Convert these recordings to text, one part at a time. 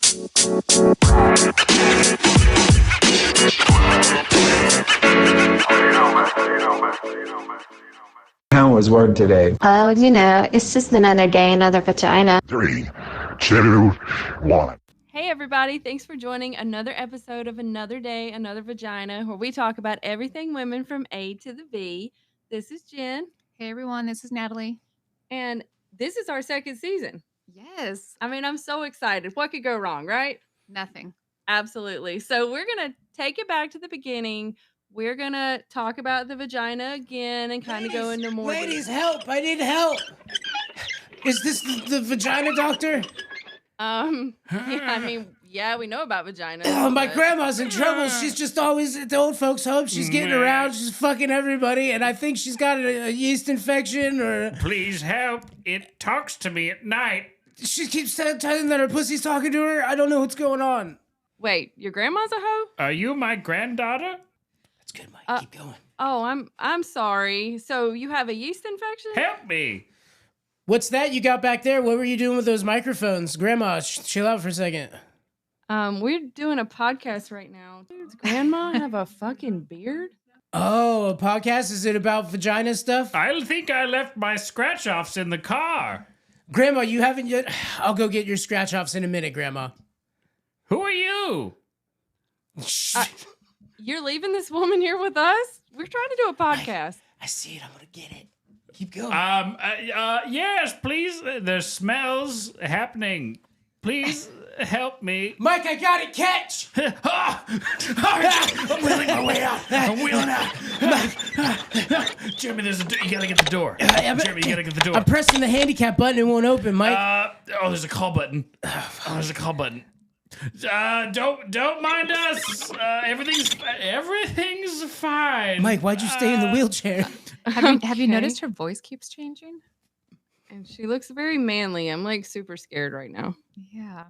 How was work today? Well, it's just another day, another vagina. 3, 2, 1. Hey everybody, thanks for joining another episode of Another Day, Another Vagina, where we talk about everything women from A to the V. This is Jen. Hey everyone, this is Natalie. And this is our second season. Yes. I mean, I'm so excited. What could go wrong, right? Nothing. Absolutely. So we're going to take it back to the beginning. We're going to talk about the vagina again and kind of go into more... Ladies, help! I need help! Is this the vagina doctor? Yeah, we know about vaginas. Oh, my grandma's in trouble. She's just always at the old folks' home. She's getting around. She's fucking everybody. And I think she's got a yeast infection or... Please help. It talks to me at night. She keeps telling that her pussy's talking to her. I don't know what's going on. Wait, your grandma's a hoe? Are you my granddaughter? That's good, Mike. Keep going. Oh, I'm sorry. So you have a yeast infection? Help me. What's that you got back there? What were you doing with those microphones? Grandma, chill out for a second. We're doing a podcast right now. Does Grandma have a fucking beard? Oh, a podcast? Is it about vagina stuff? I think I left my scratch-offs in the car. Grandma, you haven't yet? I'll go get your scratch-offs in a minute, Grandma. Who are you? You're leaving this woman here with us? We're trying to do a podcast. I see it. I'm going to get it. Keep going. Yes, please. There's smells happening. Please help me. Mike, I got it. Catch! I'm wheeling my way out. I'm wheeling out. Jeremy, you gotta get the door. Jeremy, you gotta get the door. I'm pressing the handicap button. It won't open, Mike. There's a call button. There's a call button. Don't mind us. Everything's fine. Mike, why'd you stay in the wheelchair? Have you noticed her voice keeps changing? And she looks very manly. I'm like super scared right now. Yeah.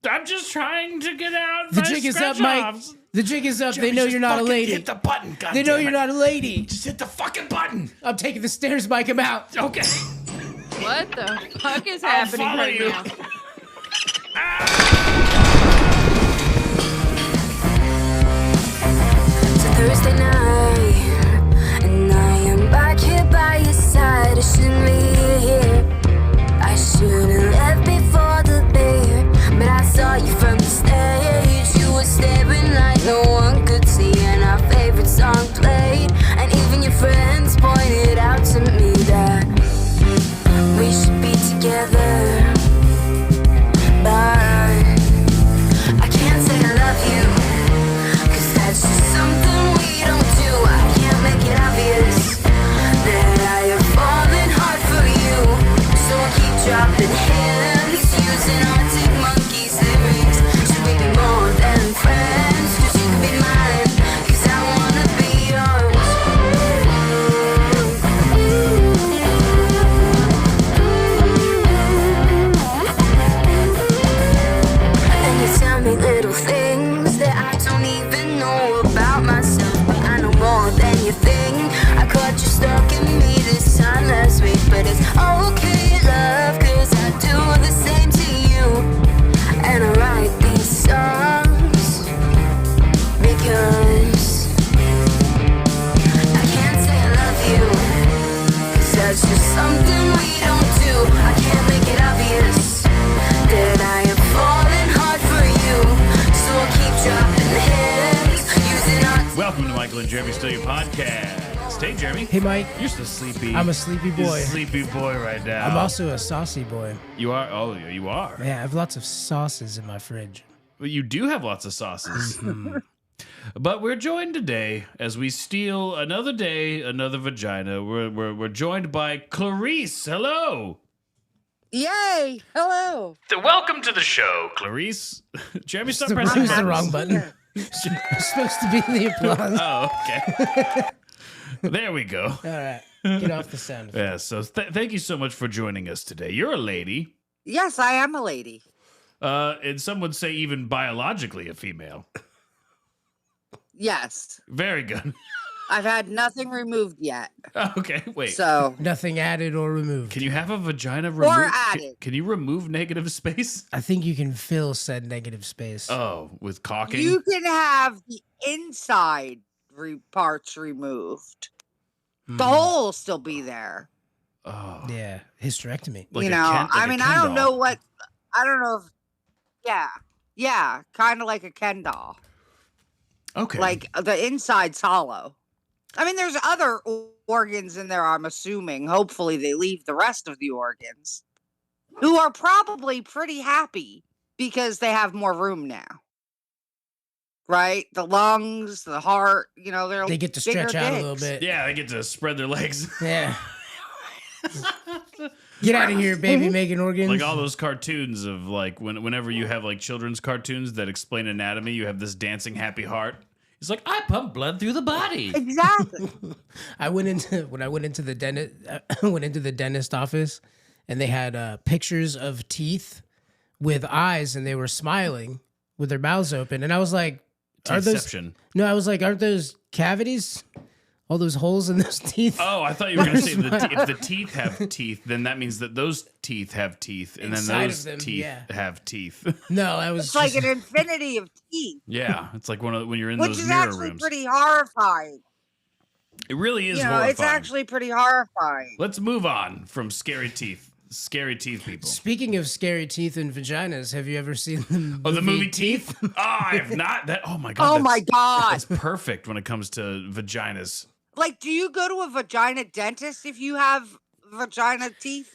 I'm just trying to get out. The jig is up, Mike. The jig is up. They know you're not a lady. Hit the button. They know you're not a lady. Just hit the fucking button. I'm taking the stairs, Mike. I'm out. Okay. What the fuck is happening follow right you. now? It's a Thursday night, and I am back here by your side. I shouldn't be here. I should've left before the beer, but I saw you from the stage. You were staring like no one could see, and our favorite song played. And even your friends pointed out to me that we should be together. But I can't say I love you, 'cause that's just something we don't do. I can't make it obvious that I have fallen hard for you. So I keep dropping hints, using Arctic Monkeys lyrics. Should we be more than friends? 'Cause you could be mine, 'cause I wanna be yours. And you tell me little things that I don't even know about myself, but I know more than you think. I caught you stalking me this time last week, but it's okay, love, 'cause I do the same to you. And I write these songs because I can't say I love you, 'cause that's just something we don't do. I can't make it obvious that I am falling hard for you, so I'll keep dropping the hits, using our... Welcome to Michael and Jeremy Still Your Podcast. Hey, Jeremy. Hey, Mike. You're so sleepy. I'm a sleepy You're boy. a sleepy boy right now. I'm also a saucy boy. You are? Oh, you are. Yeah, I have lots of sauces in my fridge. Well, you do have lots of sauces. But we're joined today as we steal another day, another vagina. We're joined by Clarice. Hello. Yay! Hello. So welcome to the show, Clarice. Jeremy, stop pressing Who's the buttons. wrong button? It's supposed to be in the applause. Oh, okay. There we go. All right. Get off the sound. Yeah, so thank you so much for joining us today. You're a lady. Yes, I am a lady. And some would say even biologically a female. Yes. Very good. I've had nothing removed yet. Okay, wait. So Nothing added or removed. Can you have a vagina removed? or added. Can you remove negative space? I think you can fill said negative space. Oh, with caulking? You can have the inside parts removed. The hole will still be there. Oh. Yeah, hysterectomy. Like you a know, Ken- like I a mean, Ken I don't doll. know what. I don't know. Yeah, kind of like a Ken doll. Okay. Like the inside's hollow. I mean, there's other organs in there, I'm assuming. Hopefully, they leave the rest of the organs, who are probably pretty happy because they have more room now. Right? The lungs, the heart, you know, They get to bigger stretch out a little dicks. bit. Yeah, they get to spread their legs. Yeah. Get out of here, baby, making organs. Like all those cartoons of like whenever you have like children's cartoons that explain anatomy, you have this dancing happy heart. It's like I pump blood through the body. Exactly. when I went into the dentist, I went into the dentist office, and they had pictures of teeth with eyes, and they were smiling with their mouths open, and I was like, "Are those?" Teethception. No, I was like, "Aren't those cavities? All those holes in those teeth?" Oh, I thought you were going to say if the teeth have teeth, then that means that those teeth have teeth, and Inside then of those them, teeth yeah. have teeth. No, I was It's like just- an infinity of teeth, Yeah, it's like when you're in which those is mirror actually rooms. pretty horrifying. It really is You know, horrifying. it's actually pretty horrifying. Let's move on from scary teeth. Scary teeth people. Speaking of scary teeth and vaginas, have you ever seen the movie, Oh, the movie Teeth? Oh, I have not. That. Oh my god. Oh my God. That's perfect when it comes to vaginas. Like, do you go to a vagina dentist if you have vagina teeth?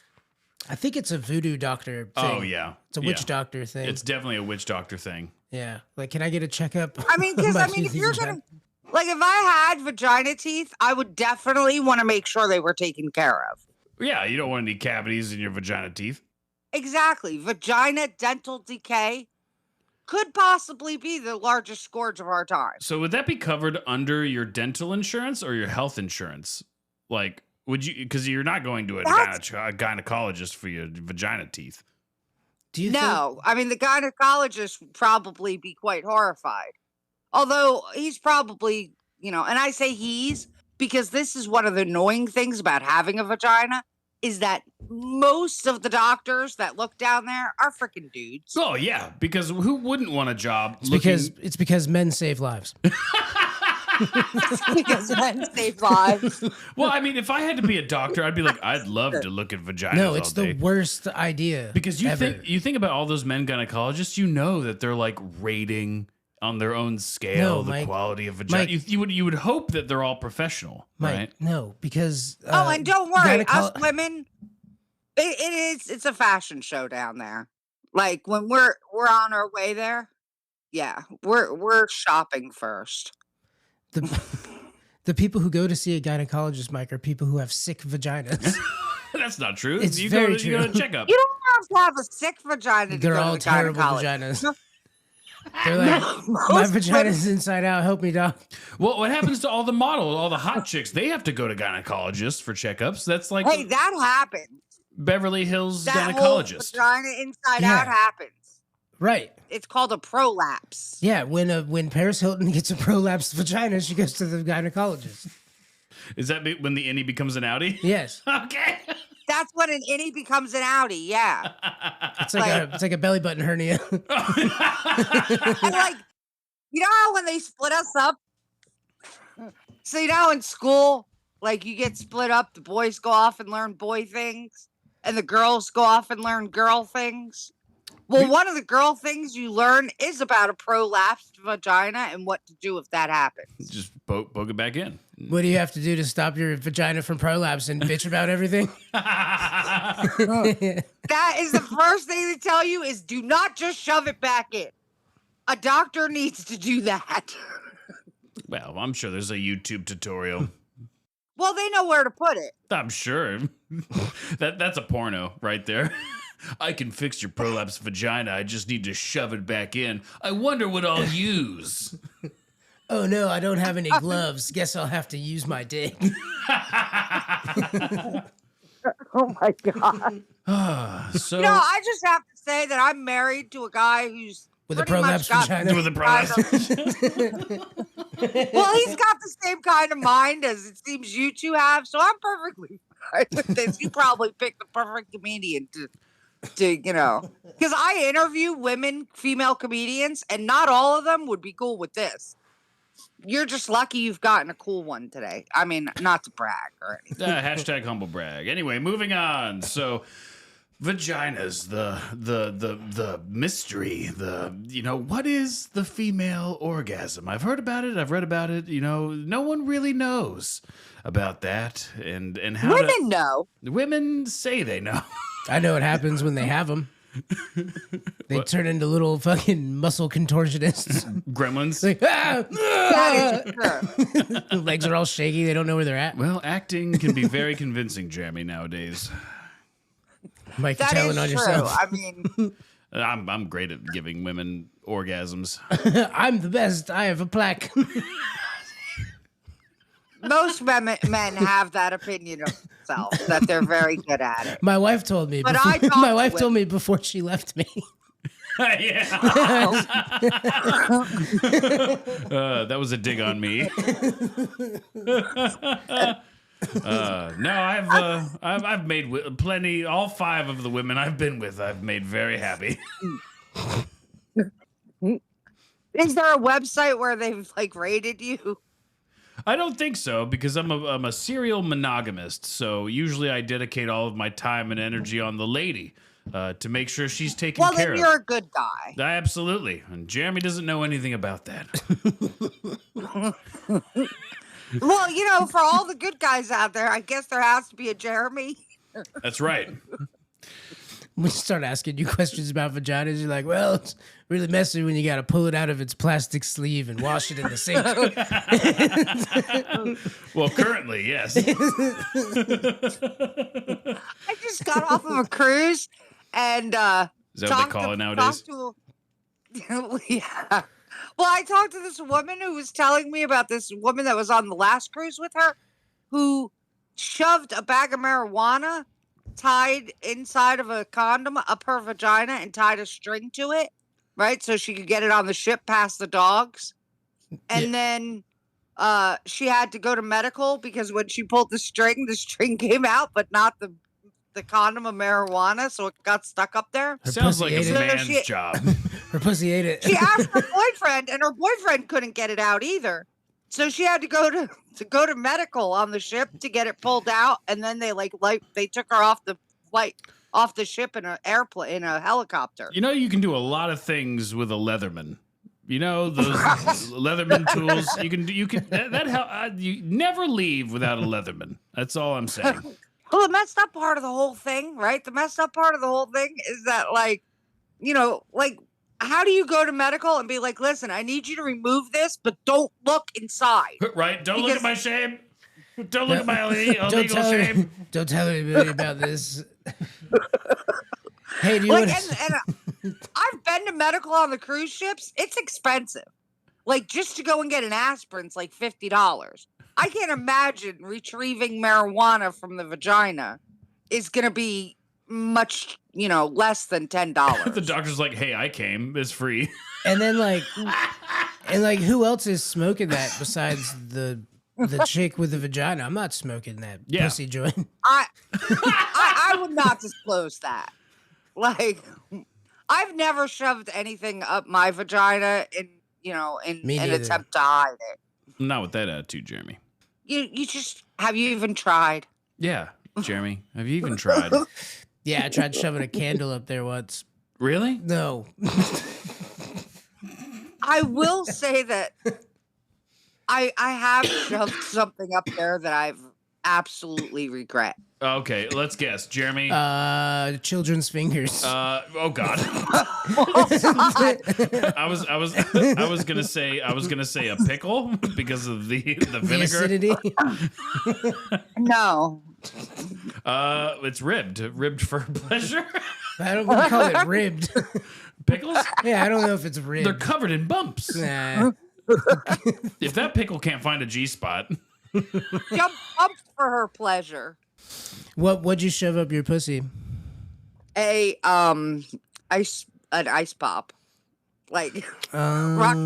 I think it's a voodoo doctor thing. Oh yeah, It's a witch doctor thing. It's definitely a witch doctor thing. Yeah. Like, can I get a checkup? I mean, because My I mean, if teeth you're and gonna, like, if I had vagina teeth, I would definitely want to make sure they were taken care of. Yeah, you don't want any cavities in your vagina teeth. Exactly. Vagina dental decay could possibly be the largest scourge of our time. So would that be covered under your dental insurance or your health insurance? Like, would you? Because you're not going to a gynecologist for your vagina teeth. Do you No, I mean, the gynecologist would probably be quite horrified. Although he's probably, you know, and I say he's because this is one of the annoying things about having a vagina is that most of the doctors that look down there are freaking dudes. Oh yeah, because who wouldn't want a job? It's because men save lives. Because men save lives. Well, I mean, if I had to be a doctor, I'd be like, I'd love to look at vaginas. No, it's all day. the worst idea. Because you ever. think about all those men gynecologists, you know that they're like rating on their own scale No, the Mike. quality of vagina. Mike. You would hope that they're all professional, Mike, right? no, because Oh, and don't worry, us gyneco- women, it's a fashion show down there. Like when we're on our way there, yeah, we're shopping first. the people who go to see a gynecologist, Mike, are people who have sick vaginas. That's not true. It's you very go to, You go true. to checkup. You don't have to have a sick vagina to They're go all to the terrible gynecologist. vaginas. They're like, my Most vagina's inside out. Help me, doc. Well, what happens to all the models, all the hot chicks? They have to go to gynecologists for checkups. That's like Hey, that happens. Beverly Hills That whole gynecologist. vagina inside Yeah. out happens. Right. It's called a prolapse. Yeah. When Paris Hilton gets a prolapsed vagina, she goes to the gynecologist. Is that when the innie becomes an outie? Yes. Okay. That's when an innie becomes an outie. Yeah. It's like a belly button hernia. And like, you know how when they split us up? So you know in school, like you get split up, the boys go off and learn boy things, and the girls go off and learn girl things. Well, one of the girl things you learn is about a prolapsed vagina and what to do if that happens. Just poke it back in. What do you have to do to stop your vagina from prolapsing? Bitch about everything? That is the first thing they tell you is do not just shove it back in. A doctor needs to do that. Well, I'm sure there's a YouTube tutorial. Well, they know where to put it. I'm sure. That's a porno right there. I can fix your prolapsed vagina. I just need to shove it back in. I wonder what I'll use. Oh no, I don't have any gloves. Guess I'll have to use my dick. Oh my God. So No, I just have to say that I'm married to a guy who's With a pretty much prolapsed got vagina. with a prolapse. Well, he's got the same kind of mind as it seems you two have, so I'm perfectly fine with this. You probably picked the perfect comedian to because I interview female comedians, and not all of them would be cool with this. You're just lucky you've gotten a cool one today. I mean, not to brag or anything. Hashtag humble brag. Anyway, moving on. So, vaginas, the mystery, what is the female orgasm? I've heard about it. I've read about it. No one really knows about that. And how women know. Women say they know. I know what happens when they have them. They turn into little fucking muscle contortionists. Gremlins. Like, That is true. legs are all shaky. They don't know where they're at. Well, acting can be very convincing, Jeremy, nowadays. Mike, That telling is on true. yourself. I mean, I'm great at giving women orgasms. I'm the best. I have a plaque. most men have that opinion of themselves that they're very good at it. My wife told me. But Before, I talked my wife to told me before she left me. Yeah. That was a dig on me. No, I've made plenty. All 5 of the women I've been with, I've made very happy. Is there a website where they've rated you? I don't think so, because I'm a serial monogamist. So usually I dedicate all of my time and energy on the lady to make sure she's taken care of. Well, then you're a good guy. Absolutely. And Jeremy doesn't know anything about that. Well, for all the good guys out there, I guess there has to be a Jeremy. That's right. We start asking you questions about vaginas. You're like, well, it's really messy when you got to pull it out of its plastic sleeve and wash it in the sink. Well, currently, yes. I just got off of a cruise and Is that what they call it nowadays? Yeah. Well, I talked to this woman who was telling me about this woman that was on the last cruise with her who shoved a bag of marijuana tied inside of a condom up her vagina and tied a string to it, right? So she could get it on the ship past the dogs. And then she had to go to medical because when she pulled the string came out, but not the condom of marijuana, so it got stuck up there. Sounds like a pussy man's job. Her pussy ate it. She asked her boyfriend, and her boyfriend couldn't get it out either. So she had to go to medical on the ship to get it pulled out, and then they they took her off the ship in a helicopter. You can do a lot of things with a Leatherman. Those Leatherman tools. You never leave without a Leatherman. That's all I'm saying. Well, the messed up part of the whole thing, right? The messed up part of the whole thing is that, how do you go to medical and be like, listen, I need you to remove this, but don't look inside. Right? Don't look at my shame. Don't look at my illegal shame. Don't tell anybody about this. Hey, do you and want I've been to medical on the cruise ships. It's expensive. Just to go and get an aspirin's like $50. I can't imagine retrieving marijuana from the vagina is going to be much, less than $10. The doctor's like, hey, I came. It's free. And then who else is smoking that besides the chick with the vagina? I'm not smoking that pussy joint. I would not disclose that. I've never shoved anything up my vagina in an attempt to hide it. Not with that attitude, Jeremy. Have you even tried? Yeah, Jeremy, have you even tried? Yeah, I tried shoving a candle up there once. Really? No. I will say that I have shoved something up there that I've absolutely regret. Okay, let's guess, Jeremy. Children's fingers. Oh God. I was gonna say a pickle because of the vinegar. Acidity. No. It's ribbed for pleasure. I don't want to call it ribbed. Pickles? Yeah, I don't know if it's ribbed. They're covered in bumps. Nah. If that pickle can't find a G spot. Jump bumps for her pleasure. What'd you shove up your pussy? An ice pop. like rock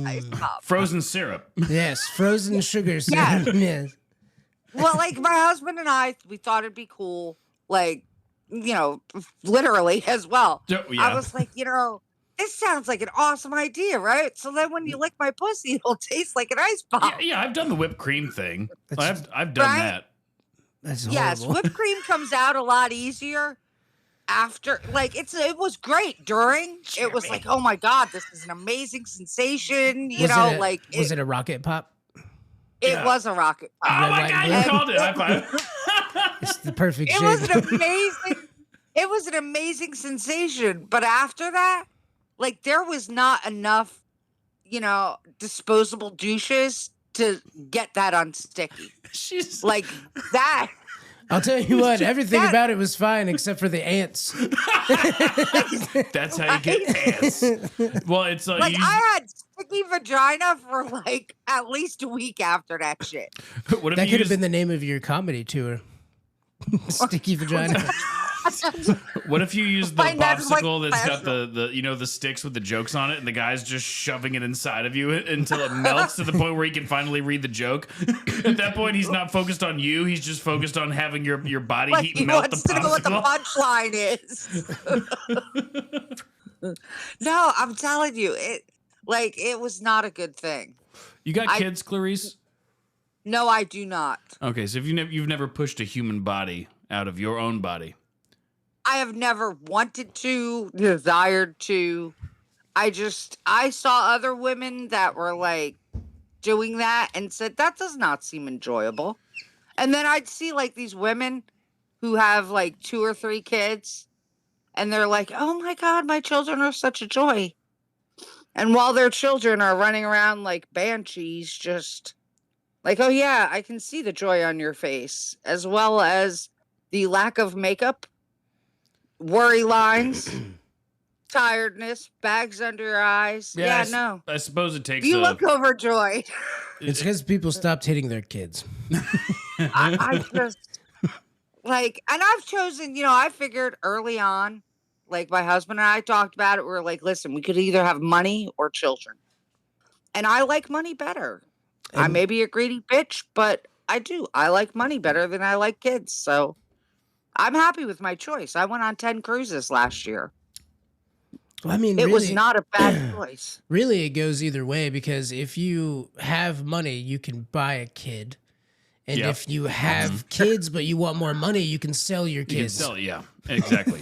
ice pop. Frozen syrup. Yes, frozen sugar Yeah. syrup. Yes. Well, like my husband and I, we thought it'd be cool, like, literally as well. Oh, yeah. I was like, this sounds like an awesome idea, right? So then when you lick my pussy, it'll taste like an ice pop. Yeah, I've done the whipped cream thing. That's- I've done Right? that. That's Yes, horrible. whipped cream comes out a lot easier after. Like it was great during. It was like, oh my god, this is an amazing sensation. Was it a rocket pop? It was a rocket Oh pop. my Red, god, white, you blue. called it. High five. It's the perfect It shape. was an amazing. It was an amazing sensation. But after that, like there was not enough, disposable douches to get that unsticky. She's Like that. I'll tell you what, everything that- about it was fine except for the ants. that's how you get ants. Well, it's Like I had sticky vagina for like at least a week after that shit. what if That you could have used, been the name of your comedy tour. Sticky vagina. what if you used the My Netflix popsicle that's got special. the sticks with the jokes on it, and the guy's just shoving it inside of you until it melts to the point where he can finally read the joke. At that point, he's not focused on you; he's just focused on having your body Like heat he melt the wants to know what the popsicle. punchline is. No, I'm telling you, it was not a good thing. You got kids, Clarice? No, I do not. Okay, so if you've never pushed a human body out of your own body. I have never wanted to, desired to. I saw other women that were like doing that and said, that does not seem enjoyable. And then I'd see like these women who have like 2 or 3 kids and they're like, oh my God, my children are such a joy. And while their children are running around like banshees, just like, oh yeah, I can see the joy on your face, as well as the lack of makeup, worry lines, tiredness, bags under your eyes. Yeah, no. I suppose it takes You a, look overjoyed. It's because people stopped hitting their kids. I just like, and I've chosen, I figured early on, like my husband and I talked about it. We were like, listen, we could either have money or children. And I like money better. I may be a greedy bitch, but I do. I like money better than I like kids. So I'm happy with my choice. I went on 10 cruises last year. Well, I mean, It really, was not a bad choice. really, it goes either way because if you have money, you can buy a kid. And Yep. if you have kids, but you want more money, you can sell your you can kids. sell it, yeah, exactly.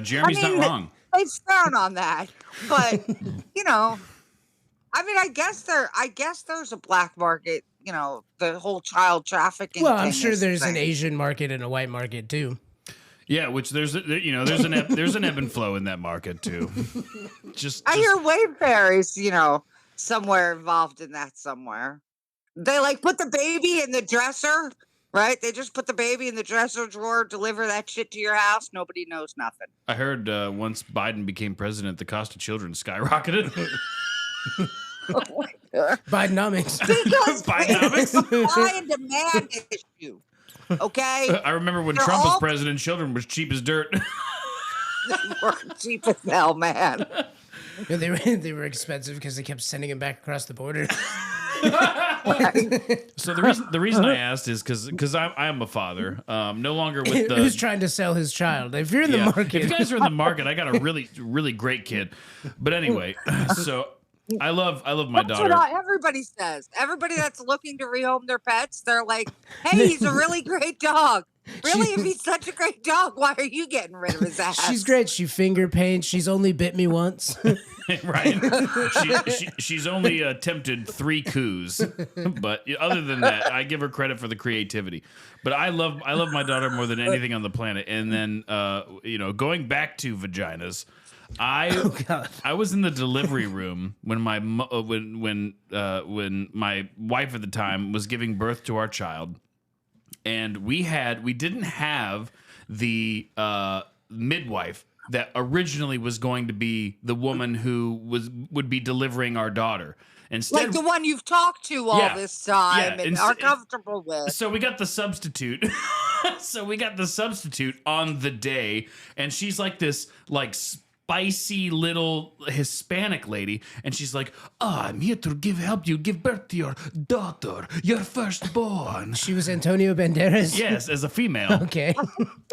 Jeremy's not wrong. They frown on that, but I guess there's a black market. The whole child trafficking. Well, I'm thing sure is there's the an thing. Asian market and a white market too. Yeah, which there's an ebb and flow in that market too. I hear Wayfarers, somewhere involved in that somewhere. They like put the baby in the dresser, right? They just put the baby in the dresser drawer, deliver that shit to your house. Nobody knows nothing. I heard once Biden became president, the cost of children skyrocketed. Oh my God. Bidenomics. Because Bidenomics? it's a supply and demand issue. Okay? I remember when They're Trump was all- president, children was cheap as dirt. They were cheap as hell, man. Yeah, they were expensive because they kept sending them back across the border. So the reason I asked is because I'm a father, no longer with the. Who's trying to sell his child? If you're in the Yeah. market, If you guys are in the market, I got a really great kid. But anyway, so I love my That's daughter. what everybody says. Everybody that's looking to rehome their pets, they're like, hey, he's a really great dog. Really? If he's such a great dog, why are you getting rid of his ass? she's great. She finger paints. She's only bit me once. Right? She's only attempted 3 coups, but other than that, I give her credit for the creativity. But I love my daughter more than anything on the planet. And then going back to vaginas, I was in the delivery room when my when my wife at the time was giving birth to our child, and we didn't have the midwife that originally was going to be the woman who would be delivering our daughter. Instead, like the one you've talked to all Yeah. this time and are comfortable with. so we got the substitute. On the day, and she's like this spicy little Hispanic lady, and she's like, "Oh, I'm here to help you give birth to your daughter, your firstborn." She was Antonio Banderas. Yes, as a female. Okay.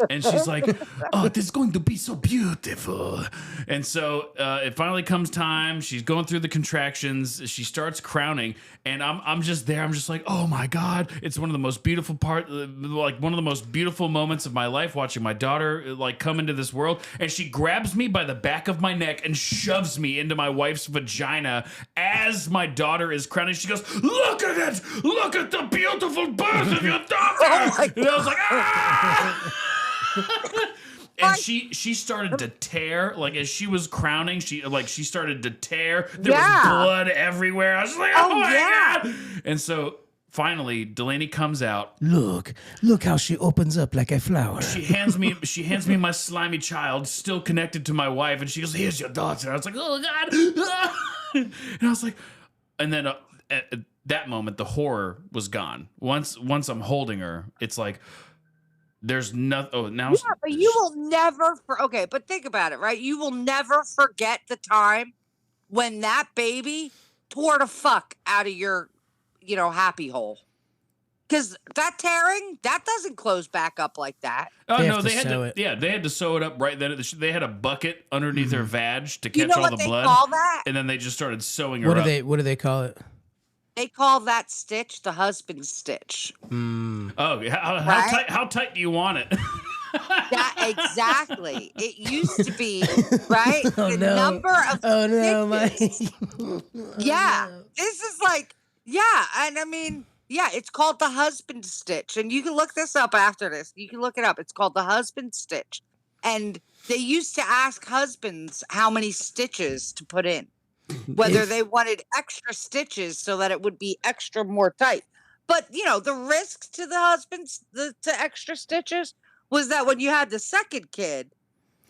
And she's like, "Oh, this is going to be so beautiful." And so it finally comes time. She's going through the contractions. She starts crowning, and I'm just there. I'm just like, "Oh my God!" It's one of the most beautiful one of the most beautiful moments of my life, watching my daughter like come into this world. And she grabs me by the back of my neck and shoves me into my wife's vagina as my daughter is crowning. She goes, "Look at it! Look at the beautiful birth of your daughter!" And I was like, "Ah!" And she started to tear, like as she was crowning, she started to tear. There was blood everywhere. I was like, "Oh my God!" And so finally, Delaney comes out. Look how she opens up like a flower. She hands me my slimy child, still connected to my wife, and she goes, "Here's your daughter." I was like, "Oh God!" And I was like, and then at that moment, the horror was gone. Once I'm holding her, it's like. There's nothing. Oh, now. Yeah, but you will never. Okay, but think about it, right? You will never forget the time when that baby tore the fuck out of your, happy hole. Because that tearing, that doesn't close back up like that. Oh no, they had to. Yeah, they had to sew it up right then. They had a bucket underneath her vag to catch all the blood. You know what they call that? And then they just started sewing her up. What do they call it? They call that stitch the husband stitch. Oh, how tight do you want it? Exactly. It used to be, right? Number of stitches. Yeah. This is like, and I mean, it's called the husband stitch. And you can look this up after this. You can look it up. It's called the husband stitch. And they used to ask husbands how many stitches to put in. Whether they wanted extra stitches so that it would be extra more tight. But, the risk to the husbands, to extra stitches, was that when you had the second kid,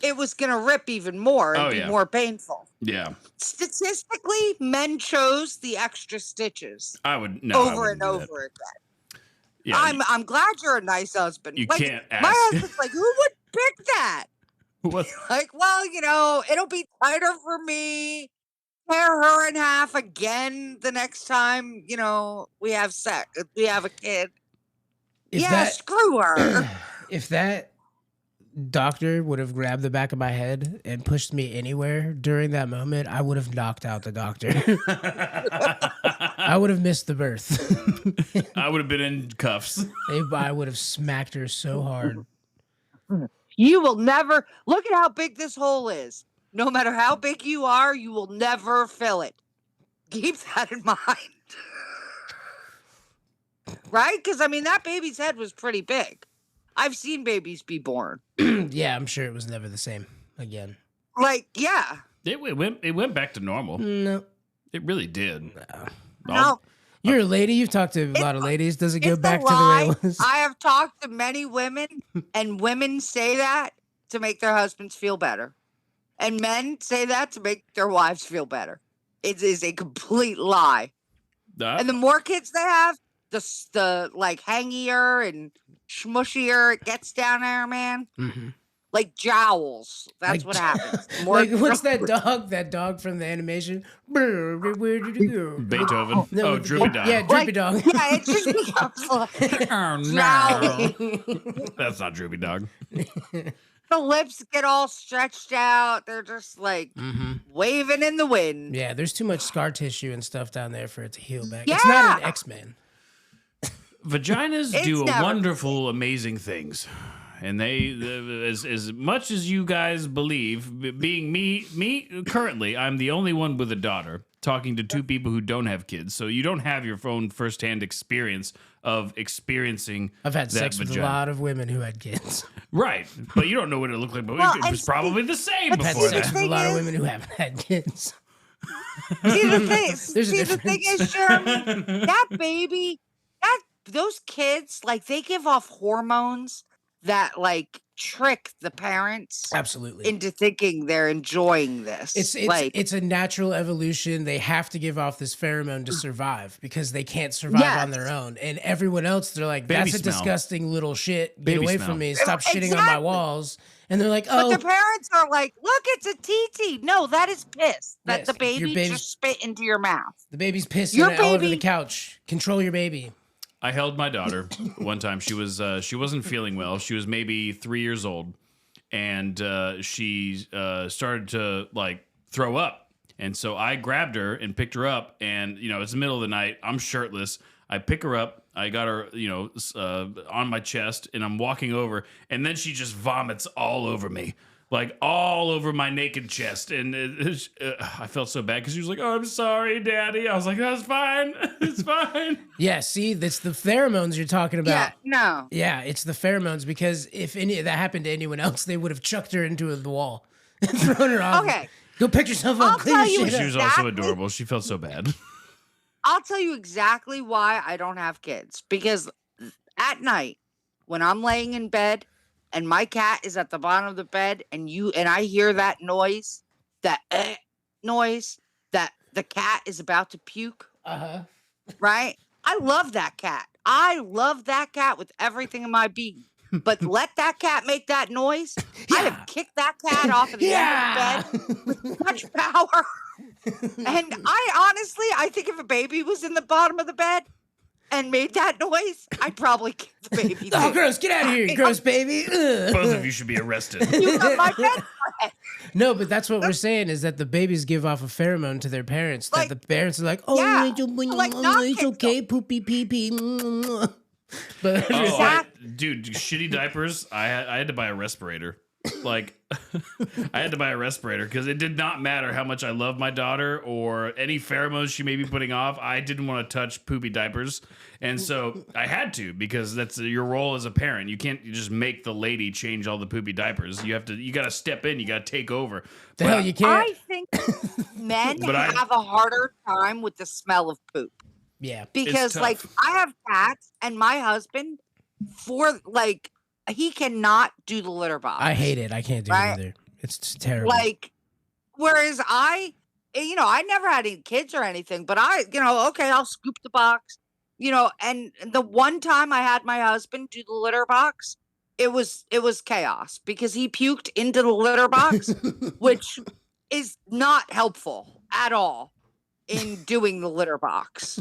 it was going to rip even more and be more painful. Yeah. Statistically, men chose the extra stitches. Over and over again. Yeah, I'm glad you're a nice husband. You can't ask. My husband's like, who would pick that? Like, well, it'll be tighter for me. Tear her in half again the next time, we have sex. We have a kid. Screw her. If that doctor would have grabbed the back of my head and pushed me anywhere during that moment, I would have knocked out the doctor. I would have missed the birth. I would have been in cuffs. I would have smacked her so hard. You will never look at how big this hole is. No matter how big you are, you will never fill it. Keep that in mind. Right? Because, I mean, that baby's head was pretty big. I've seen babies be born. Yeah, I'm sure it was never the same again. Like, yeah. It went back to normal. No. It really did. No. You're a lady. You've talked to a lot of ladies. Does it go back to the way it was? I have talked to many women, and women say that to make their husbands feel better. And men say that to make their wives feel better. It is a complete lie. And the more kids they have, the like hangier and smushier it gets down there, man. Mm-hmm. Like jowls. That's what happens. What's that dog? That dog from the animation? Where did it go? Beethoven. No, Droopy Dog. Yeah, Droopy Dog. Yeah, it just becomes like oh no. That's not Droopy Dog. The lips get all stretched out. They're just like waving in the wind. Yeah, there's too much scar tissue and stuff down there for it to heal back. Yeah. It's not an X-Men. Vaginas do wonderful, amazing things. And they, as much as you guys believe, being me currently, I'm the only one with a daughter talking to two people who don't have kids. So you don't have your own firsthand experience of experiencing. I've had that sex vagina. with a lot of women who had kids. Right, but you don't know what it looked like. But it was probably the same I've had before sex that. with a lot of women who haven't had kids. See the thing is, Jeremy, that baby, those kids, like they give off hormones that like trick the parents Absolutely. into thinking they're enjoying this. It's a natural evolution. They have to give off this pheromone to survive because they can't survive on their own. And everyone else, they're like, Baby that's a smell. disgusting little shit. Get Baby away smell. from me. Stop shitting on my walls. And they're like, oh. But the parents are like, look, it's a TT. No, that is piss. That Yes, the baby just spit into your mouth. The baby's pissing Your all over the baby- couch. Control your baby. I held my daughter one time. She wasn't feeling well. She was maybe 3 years old, and she started to like throw up. And so I grabbed her and picked her up. And it's the middle of the night. I'm shirtless. I pick her up. I got her, on my chest, and I'm walking over, and then she just vomits all over me. Like all over my naked chest, and I felt so bad because she was like, "Oh, I'm sorry, Daddy." I was like, "That's fine, it's fine." Yeah, see, that's the pheromones you're talking about. Yeah, no. Yeah, it's the pheromones because if any of that happened to anyone else, they would have chucked her into the wall and thrown her off. Okay. Go pick yourself up. I'll Clean tell your you shit She up. was also adorable. She felt so bad. I'll tell you exactly why I don't have kids. Because at night, when I'm laying in bed and my cat is at the bottom of the bed and I hear that noise, that noise that the cat is about to puke, right? I love that cat. I love that cat with everything in my being. But let that cat make that noise, I'd have kicked that cat off of the end of the bed with such power. And I think if a baby was in the bottom of the bed and made that noise, I'd probably kick the baby. Oh, too. gross. Get out of here, you gross baby. Ugh. Both of you should be arrested. You got my bed friend. No, but that's what we're saying is that the babies give off a pheromone to their parents. That Like, the parents are like, oh, yeah, it's, not it's kids, okay, poopy pee pee. But Dude, shitty diapers. I had to buy a respirator. Like, I had to buy a respirator because it did not matter how much I love my daughter or any pheromones she may be putting off. I didn't want to touch poopy diapers, and so I had to because that's your role as a parent. You can't just make the lady change all the poopy diapers. You got to step in. You got to take over. the hell you can't. I think men But I- have a harder time with the smell of poop. Yeah. Because tough. like I have cats and my husband he cannot do the litter box. I hate it. I can't do Right? it either. It's just terrible. Like, whereas I never had any kids or anything, but okay, I'll scoop the box, and the one time I had my husband do the litter box, it was chaos because he puked into the litter box, which is not helpful at all in doing the litter box.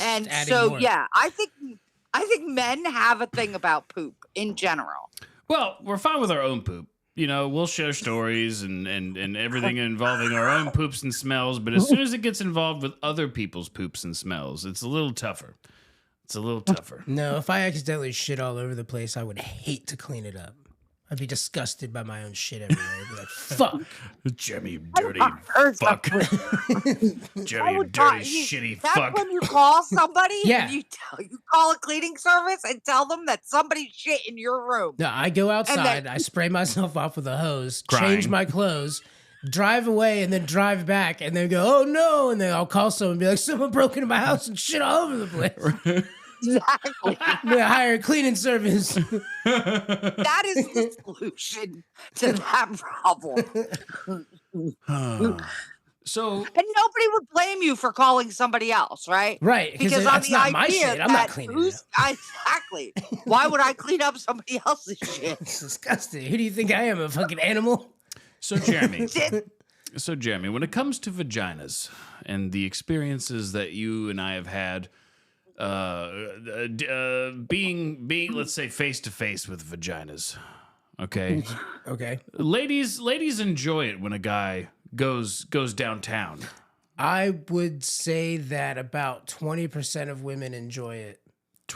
And adding so, more. yeah, I think men have a thing about poop in general. Well, we're fine with our own poop. We'll share stories and everything involving our own poops and smells. But as soon as it gets involved with other people's poops and smells, it's a little tougher. No, if I accidentally shit all over the place, I would hate to clean it up. I'd be disgusted by my own shit everywhere. I'd be like, fuck. Jeremy, you dirty Or fuck. something. Jeremy, you would not- dirty shitty That's fuck. when you call somebody. Yeah. And you call a cleaning service and tell them that somebody shit in your room. No, I go outside, I spray myself off with a hose, change Crying. my clothes, drive away, and then drive back, and then go, oh no, and then I'll call someone and be like, someone broke into my house and shit all over the place. Exactly. We hire a cleaning service. That is the solution to that problem. So And nobody would blame you for calling somebody else, right? Right, because on that's the not my idea shit. I'm not that cleaning it up. Exactly. Why would I clean up somebody else's shit? It's disgusting. Who do you think I am, a fucking animal? So Jeremy, when it comes to vaginas and the experiences that you and I have had, being let's say face to face with vaginas, okay, Okay. ladies enjoy it when a guy goes downtown. I would say that about 20% of women enjoy it.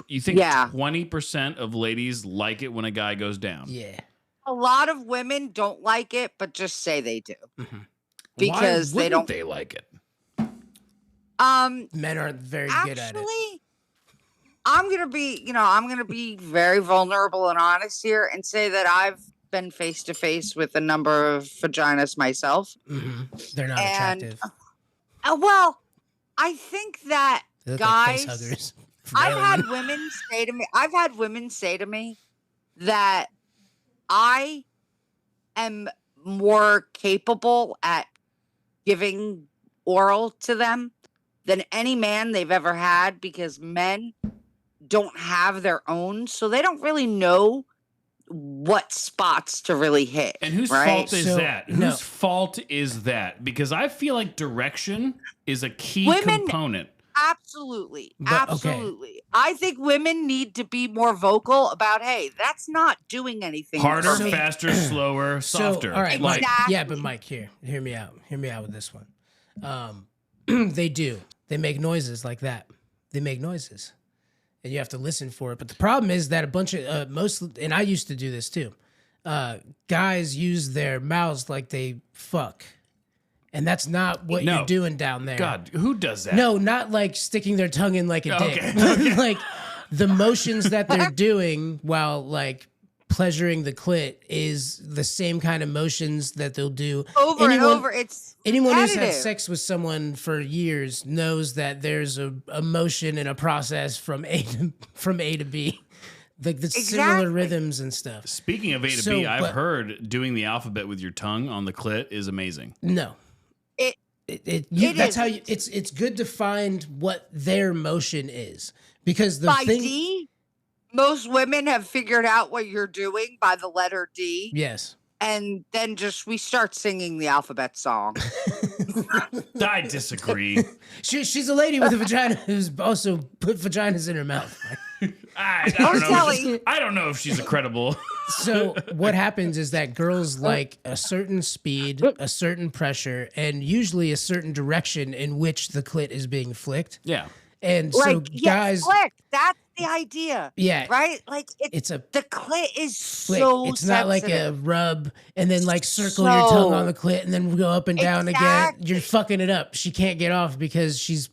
You think Yeah. 20% of ladies like it when a guy goes down? Yeah. A lot of women don't like it, but just say they do. Mm-hmm. Because Why they don't. wouldn't they like it? Men aren't very good at it. Actually, I'm gonna be very vulnerable and honest here and say that I've been face to face with a number of vaginas myself. They're not And, attractive. Well, I think that They look like guys, face huggers. I've had women say to me that I am more capable at giving oral to them than any man they've ever had, because men don't have their own, so they don't really know what spots to really hit. And whose right? fault is that? No. Whose fault is that? Because I feel like direction is a key Women- component. Absolutely. But, okay. Absolutely. I think women need to be more vocal about, hey, that's not doing anything. Harder, for me. faster, slower, softer. All right, Mike. Exactly. Yeah, but Mike, hear me out. Hear me out with this one. They do. They make noises like that. They make noises, and you have to listen for it. But the problem is that a bunch of and I used to do this too. Guys use their mouths like they fuck, and that's not what No. you're doing down there. God, who does that? No, not like sticking their tongue in like a dick. Okay. Like the motions that they're doing while like pleasuring the clit is the same kind of motions that they'll do Over and over. It's Anyone who's had repetitive. sex with someone for years knows that there's a motion and a process from A to B, like the similar Exactly. rhythms and stuff. Speaking of A to So, B, I've but- heard doing the alphabet with your tongue on the clit is amazing. No, It- that's how isn't. it's good to find what their motion is, because the by thing. D, most women have figured out what you're doing by the letter D. Yes. And then we start singing the alphabet song. I disagree. She's a lady with a vagina who's also put vaginas in her mouth. I don't know. telling- I don't know if she's a credible. So what happens is that girls like a certain speed, a certain pressure, and usually a certain direction in which the clit is being flicked. Yeah. And so guys, flick. That's the idea. yeah, Right? Like it's a the clit is flick. so It's not like a sensitive. rub and then like circle your tongue on the clit and then go up and down again. Exactly. You're fucking it up. She can't get off because she's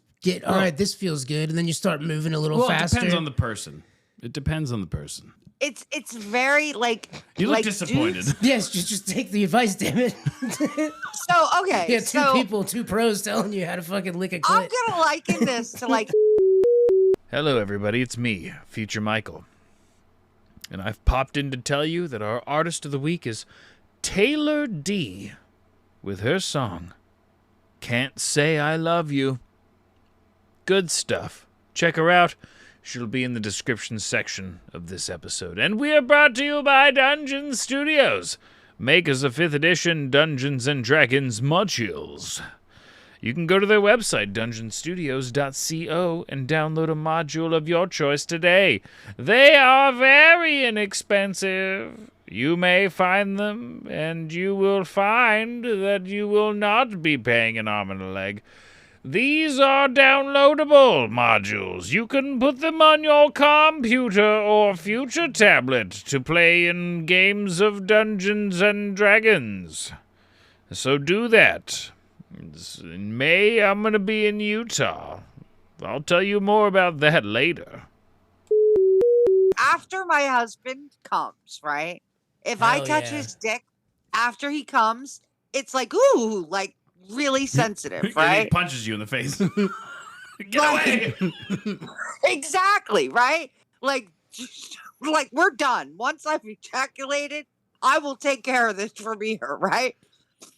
all right, this feels good, and then you start moving a little Well, faster. it depends on the person. It depends on the person. It's very like You look like disappointed. dudes- Yes, just take the advice, damn it. So okay, Yeah, two so people, two pros telling you how to fucking lick a clit. I'm gonna liken this to like Hello, everybody. It's me, Future Michael. And I've popped in to tell you that our artist of the week is Taylor D with her song, Can't Say I Love You. Good stuff. Check her out. She'll be in the description section of this episode. And we are brought to you by Dungeon Studios, makers of 5th edition Dungeons & Dragons modules. You can go to their website, dungeonstudios.co, and download a module of your choice today. They are very inexpensive. You may find them, and you will find that you will not be paying an arm and a leg. These are downloadable modules. You can put them on your computer or future tablet to play in games of Dungeons and Dragons. So do that. In May, I'm going to be in Utah. I'll tell you more about that later. after my husband comes, right? If I Hell touch yeah. his dick after he comes, it's like ooh, like really sensitive, And he right? punches you in the face. Get Right. away! Exactly, right? Like, like we're done. Once I've ejaculated, I will take care of this from here, right?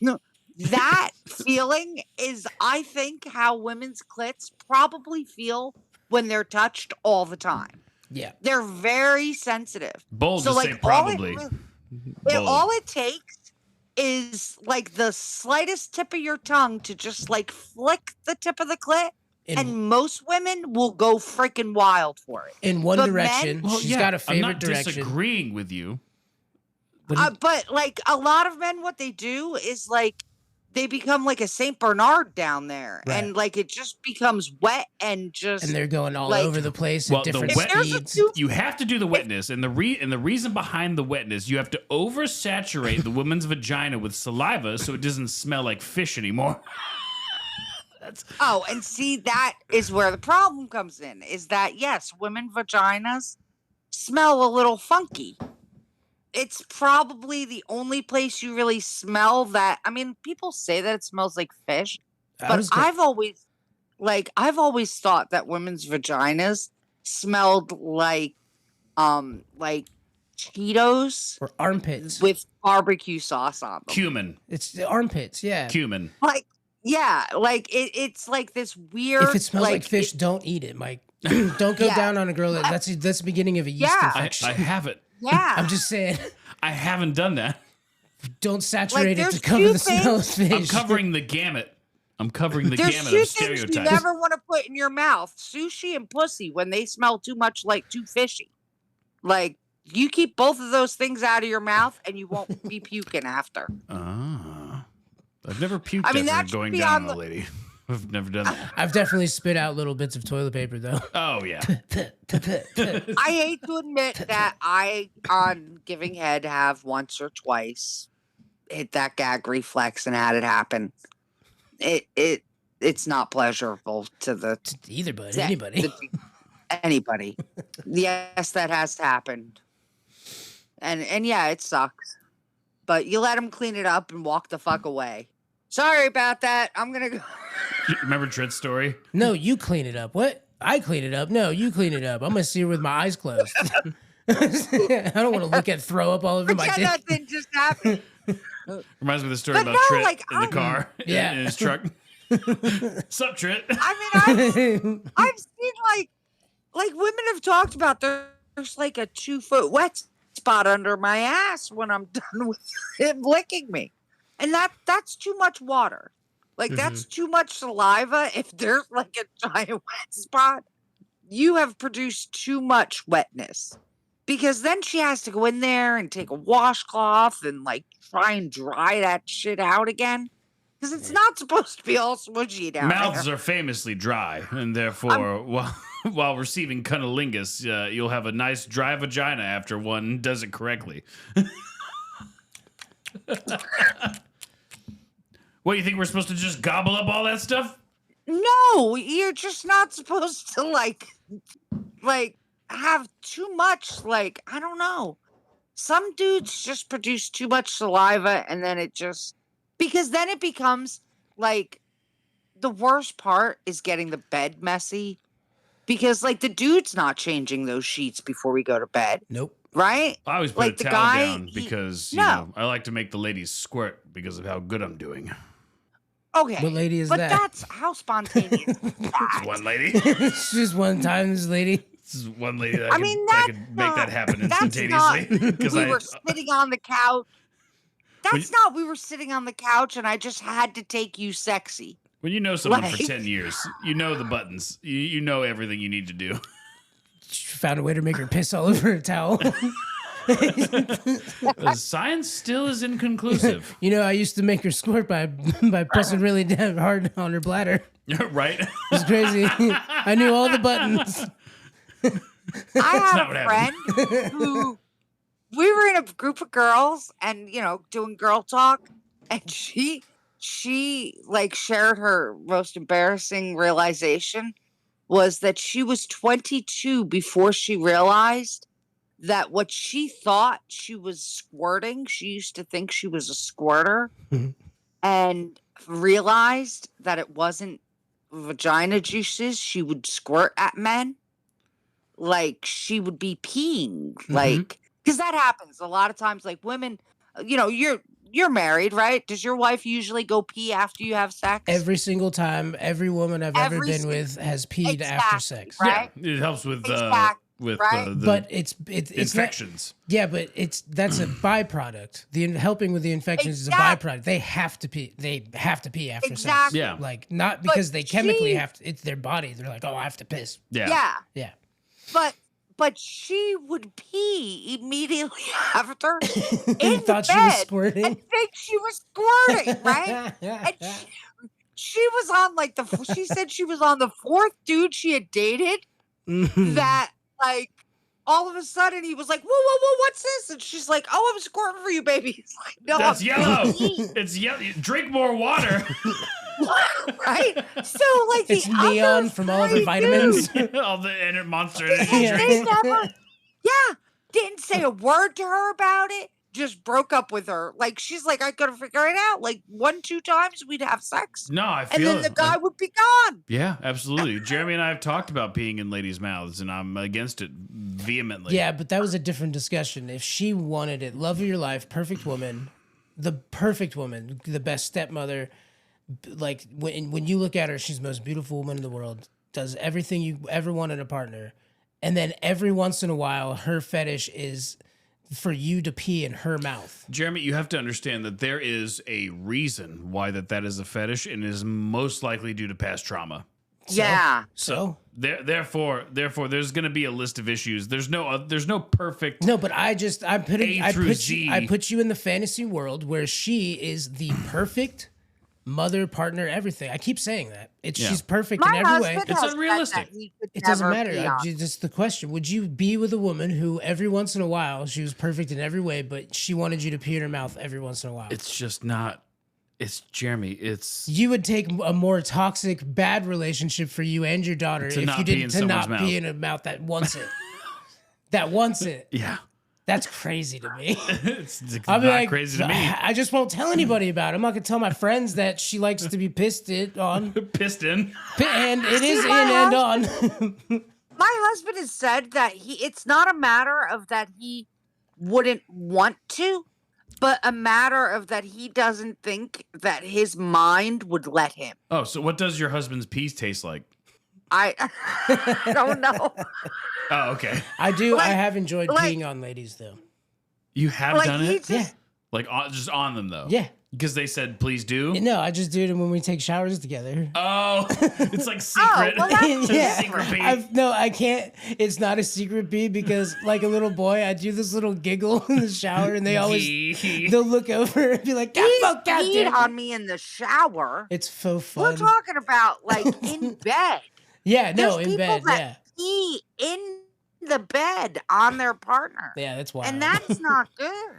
No, that feeling is, I think, how women's clits probably feel when they're touched all the time. Yeah. They're very sensitive. Bold So, to like, say probably. Bold. All it takes is like the slightest tip of your tongue to just like flick the tip of the clit, and most women will go freaking wild for it. in one but direction, men- she's got a I'm favorite not direction. disagreeing with you. But like a lot of men, what they do is like they become like a Saint Bernard down there, Right. and like it just becomes wet and just. And they're going all like- over the place Well, at the different wet- There's a speeds. two- You have to do the wetness, and the reason behind the wetness, you have to oversaturate the woman's vagina with saliva so it doesn't smell like fish anymore. Oh, and see, that is where the problem comes in. Is that yes, women vaginas smell a little funky. It's probably the only place you really smell that. I mean, people say that it smells like fish, but I've always thought that women's vaginas smelled like Cheetos Or armpits. with barbecue sauce on them. Cumin. It's the armpits, yeah. Cumin. Like, yeah, like it's like this weird. If it smells like fish, don't eat it, Mike. Don't go Yeah. down on a girl. That's the beginning of a yeast Yeah. infection. I haven't. Yeah, I'm just saying, I haven't done that. don't saturate it there's to cover two the smell of fish. I'm covering the gamut. I'm covering the there's gamut two of things you stereotypes. never want to put in your mouth: sushi and pussy when they smell too much like too fishy. Like you keep both of those things out of your mouth, and you won't be puking after. Ah. I've never puked I mean, that after should going be down on on a lady. I've never done that. I've definitely spit out little bits of toilet paper though. Oh, yeah. I hate to admit that I, on giving head, have once or twice hit that gag reflex and had it happen. It's not pleasurable to the Either, but to- anybody. to anybody. Yes, that has happened, and yeah, it sucks. But you let them clean it up and walk the fuck away. Sorry about that. I'm gonna go. Remember Trit's story? No, you clean it up. What? I clean it up. No, you clean it up. I'm gonna see her with my eyes closed. I don't want to look at throw up all over my Pretend dick. that didn't just happen. Reminds me of the story But about no, Trit like, in the I'm- car. Yeah. In his truck. Sup, Trit? I mean, I've seen like women have talked about there's like a 2-foot wet spot under my ass when I'm done with him licking me, and that's too much water. Like that's too much saliva. If there's like a giant wet spot, you have produced too much wetness. Because then she has to go in there and take a washcloth and like try and dry that shit out again. Because it's not supposed to be all smudgy down Mouths there. are famously dry, and therefore, while receiving cunnilingus, you'll have a nice dry vagina after one does it correctly. What, you think we're supposed to just gobble up all that stuff? No, you're just not supposed to like have too much. Like, I don't know. Some dudes just produce too much saliva and then it just, because then it becomes like the worst part is getting the bed messy because like the dude's not changing those sheets before we go to bed, Nope. right? I always put Like a the towel guy, down because you no. know, I like to make the ladies squirt because of how good I'm doing. Okay. What lady is but that? that's how spontaneous is that? One lady. It's just one time, this lady. This is one lady that I I, mean, I that's could make not- that happen that's instantaneously. not- Because We were sitting on the couch. That's not, we were sitting on the couch and I just had to take you sexy. when you know someone for Like- 10 years, you know the buttons. You know everything you need to do. She found a way to make her piss all over a towel. Science still is inconclusive. You know, I used to make her squirt by pressing really damn hard on her bladder. Right? It's crazy. I knew all the buttons. I had not what a friend who we were in a group of girls and you know doing girl talk, and she like shared her most embarrassing realization was that she was 22 before she realized that what she thought she was squirting, she used to think she was a squirter, and realized that it wasn't vagina juices she would squirt at men. Like she would be peeing, like because that happens a lot of times. Like women, you know, you're married, right? Does your wife usually go pee after you have sex? Every single time, every woman I've ever Every been si- with has peed after Exactly, sex. right? Yeah, it helps with Exactly, right? the But it's not, infections. yeah, but that's a byproduct. Helping with the infections is a Exactly. byproduct. They have to pee. They have to pee after Exactly. Yeah. sex. Like not because they chemically she- have to. It's their body. They're like, oh, I have to piss. Yeah. Yeah, Yeah. but she would pee immediately after You in thought the she was bed squirting. and think she was squirting, right? And she was on like she said she was on the fourth dude she had dated that like all of a sudden he was like, whoa, what's this? And she's like, oh, I'm squirting for you, baby. He's like, no, That's I'm yellow. peeing." It's yellow. Drink more water. Right? So like It's the neon other from all the three vitamins. All the monster dudes, energy Yeah. drinks. they never, didn't say a word to her about it. just broke up with her. Like, she's like, I gotta figure it out. Like 1-2 times we'd have sex. No, I And feel then the it. guy would be gone. Yeah, absolutely. Jeremy and I have talked about peeing in ladies' mouths, and I'm against it vehemently. Yeah, but that was a different discussion. If she wanted it, love of your life, perfect woman, the best stepmother, like when you look at her, she's the most beautiful woman in the world, does everything you ever want in a partner. And then every once in a while, her fetish is for you to pee in her mouth. Jeremy, you have to understand that there is a reason why that is a fetish, and is most likely due to past trauma. Yeah. So Therefore, there's going to be a list of issues. There's no perfect. no, but I put Z. I put you in the fantasy world where she is the perfect mother, partner, everything. I keep saying that. Yeah. She's perfect My in every way. husband It's has said unrealistic. that he could It doesn't never matter. pee on Just the question: would you be with a woman who every once in a while she was perfect in every way, but she wanted you to pee in her mouth every once in a while? It's just not. It's Jeremy. It's You would take a more toxic, bad relationship for you and your daughter To if not you pee didn't in to not someone's pee mouth. in a mouth that wants it. That wants it. yeah. That's crazy to me. it's I'll be not like, crazy to me. I just won't tell anybody about it. I'm not gonna tell my friends that she likes to be pissed on, Piston. and it is in my and on. My husband has said that it's not a matter of that he wouldn't want to, but a matter of that he doesn't think that his mind would let him. Oh, so what does your husband's peas taste like? I don't know. Oh, okay. I do. I Like- have enjoyed like- peeing on ladies though. You have Like done he it? just, Like just on them though. Yeah. Because they said please do. No, I just do it when we take showers together. Oh, it's like secret. well, that's Yeah. Secret pee. I can't. It's not a secret pee because, like a little boy, I do this little giggle in the shower, and they always they'll look over and be like, "God, he's fuck, God peed damn it." on me in the shower. It's so We're fun. talking about like in bed. Yeah, no, There's in people bed. that Yeah, pee in the bed on their partner. yeah, that's wild. And that's not good.